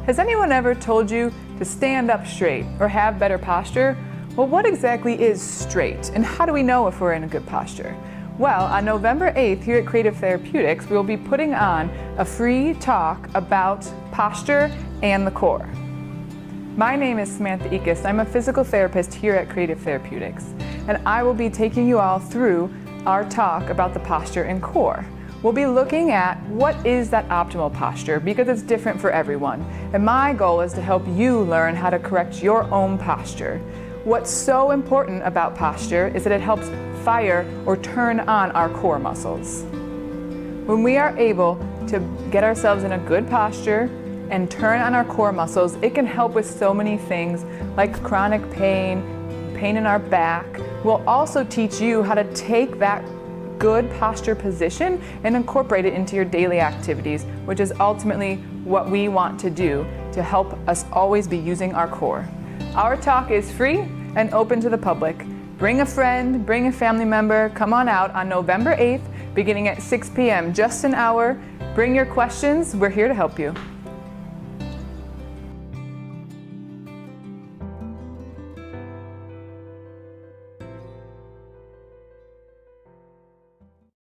Has anyone ever told you to stand up straight or have better posture? Well, what exactly is straight, and how do we know if we're in a good posture? Well, on November 8th here at Creative Therapeutics, we will be putting on a free talk about posture and the core. My name is Samantha Eakes. I'm a physical therapist here at Creative Therapeutics, and I will be taking you all through our talk about the posture and core. We'll be looking at what is that optimal posture, because it's different for everyone. And my goal is to help you learn how to correct your own posture. What's so important about posture is that it helps fire or turn on our core muscles. When we are able to get ourselves in a good posture and turn on our core muscles, it can help with so many things like chronic pain in our back. We'll also teach you how to take that good posture position and incorporate it into your daily activities, which is ultimately what we want to do to help us always be using our core. Our talk is free and open to the public. Bring a friend, bring a family member, come on out on November 8th, beginning at 6 p.m., just an hour. Bring your questions, we're here to help you.